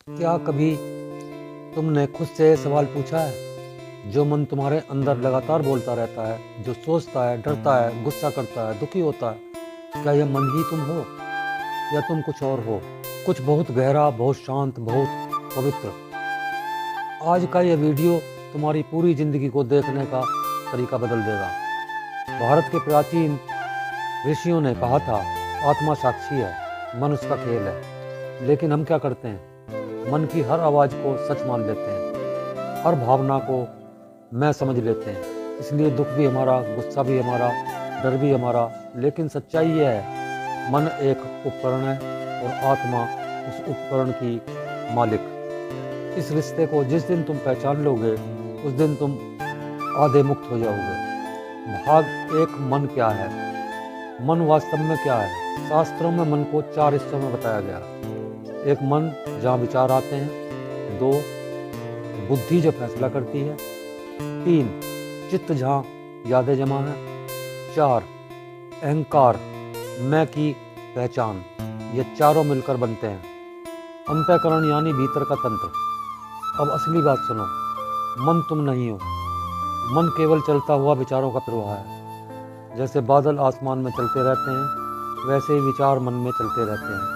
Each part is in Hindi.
क्या कभी तुमने खुद से सवाल पूछा है, जो मन तुम्हारे अंदर लगातार बोलता रहता है, जो सोचता है, डरता है, गुस्सा करता है, दुखी होता है, क्या यह मन ही तुम हो या तुम कुछ और हो? कुछ बहुत गहरा, बहुत शांत, बहुत पवित्र। आज का यह वीडियो तुम्हारी पूरी जिंदगी को देखने का तरीका बदल देगा। भारत के प्राचीन ऋषियों ने कहा था, आत्मा साक्षी है, मन उसका खेल है। लेकिन हम क्या करते हैं? मन की हर आवाज़ को सच मान लेते हैं, हर भावना को मैं समझ लेते हैं। इसलिए दुख भी हमारा, गुस्सा भी हमारा, डर भी हमारा। लेकिन सच्चाई यह है, मन एक उपकरण है और आत्मा उस उपकरण की मालिक। इस रिश्ते को जिस दिन तुम पहचान लोगे, उस दिन तुम आधे मुक्त हो जाओगे। भाग एक, मन क्या है? मन वास्तव में क्या है? शास्त्रों में मन को 4 हिस्सों में बताया गया। एक, मन जहाँ विचार आते हैं। 2, बुद्धि जो फैसला करती है। 3, चित्त जहाँ यादें जमा हैं। 4, अहंकार, मैं की पहचान। ये चारों मिलकर बनते हैं अंतःकरण, यानी भीतर का तंत्र। अब असली बात सुनो, मन तुम नहीं हो। मन केवल चलता हुआ विचारों का प्रवाह है। जैसे बादल आसमान में चलते रहते हैं, वैसे ही विचार मन में चलते रहते हैं।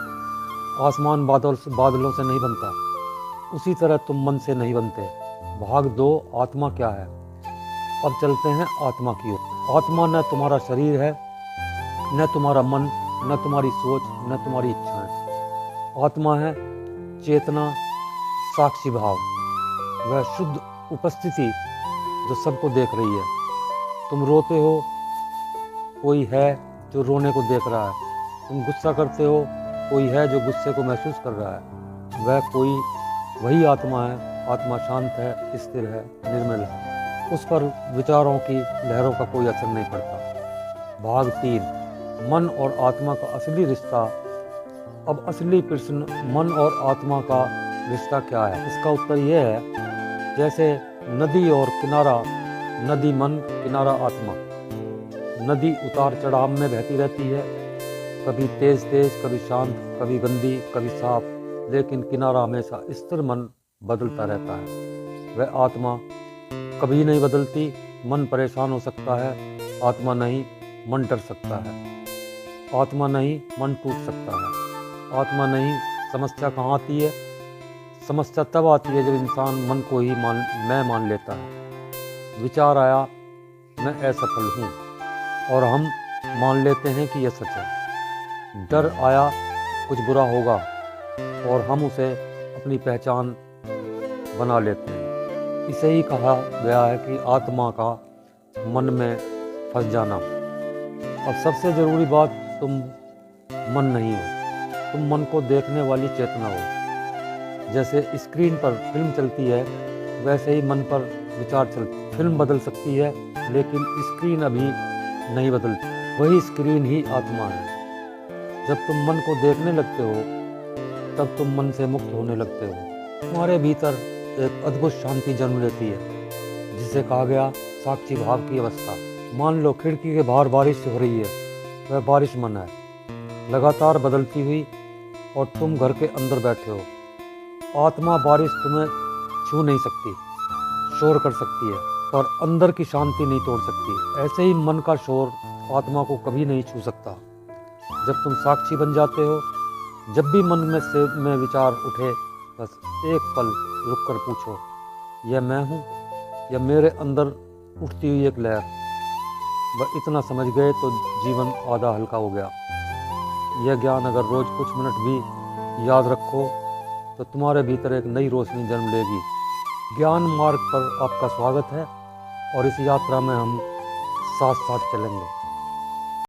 आसमान बादलों से नहीं बनता, उसी तरह तुम मन से नहीं बनते। भाग 2, आत्मा क्या है? अब चलते हैं आत्मा की ओर। आत्मा न तुम्हारा शरीर है, न तुम्हारा मन, न तुम्हारी सोच, न तुम्हारी इच्छाएं। आत्मा है चेतना, साक्षी भाव, वह शुद्ध उपस्थिति जो सबको देख रही है। तुम रोते हो, कोई है जो रोने को देख रहा है। तुम गुस्सा करते हो, कोई है जो गुस्से को महसूस कर रहा है। वही आत्मा है। आत्मा शांत है, स्थिर है, निर्मल है। उस पर विचारों की लहरों का कोई असर नहीं पड़ता। भाग 3, मन और आत्मा का असली रिश्ता। अब असली प्रश्न, मन और आत्मा का रिश्ता क्या है? इसका उत्तर यह है, जैसे नदी और किनारा। नदी मन, किनारा आत्मा। नदी उतार चढ़ाव में बहती रहती है, कभी तेज तेज, कभी शांत, कभी गंदी, कभी साफ। लेकिन किनारा हमेशा स्थिर, मन बदलता रहता है। वह आत्मा कभी नहीं बदलती। मन परेशान हो सकता है, आत्मा नहीं। मन डर सकता है, आत्मा नहीं। मन टूट सकता है, आत्मा नहीं। समस्या कहाँ आती है? समस्या तब आती है जब इंसान मन को ही मैं मान लेता है। विचार आया, मैं असफल हूँ, और हम मान लेते हैं कि यह सच है। डर आया, कुछ बुरा होगा, और हम उसे अपनी पहचान बना लेते हैं। इसे ही कहा गया है कि आत्मा का मन में फंस जाना। अब सबसे ज़रूरी बात, तुम मन नहीं हो, तुम मन को देखने वाली चेतना हो। जैसे स्क्रीन पर फिल्म चलती है, वैसे ही मन पर विचार चलते। फिल्म बदल सकती है, लेकिन स्क्रीन अभी नहीं बदलती। वही स्क्रीन ही आत्मा है। जब तुम मन को देखने लगते हो, तब तुम मन से मुक्त होने लगते हो। तुम्हारे भीतर एक अद्भुत शांति जन्म लेती है, जिसे कहा गया साक्षी भाव की अवस्था। मान लो खिड़की के बाहर बारिश हो रही है, वह बारिश मन है, लगातार बदलती हुई, और तुम घर के अंदर बैठे हो। आत्मा बारिश तुम्हें छू नहीं सकती, शोर कर सकती है, पर अंदर की शांति नहीं तोड़ सकती। ऐसे ही मन का शोर आत्मा को कभी नहीं छू सकता। जब तुम साक्षी बन जाते हो, जब भी मन में विचार उठे, बस एक पल रुक कर पूछो, यह मैं हूँ या मेरे अंदर उठती हुई एक लहर? वह इतना समझ गए तो जीवन आधा हल्का हो गया। यह ज्ञान अगर रोज कुछ मिनट भी याद रखो, तो तुम्हारे भीतर एक नई रोशनी जन्म लेगी। ज्ञान मार्ग पर आपका स्वागत है, और इस यात्रा में हम साथ साथ चलेंगे।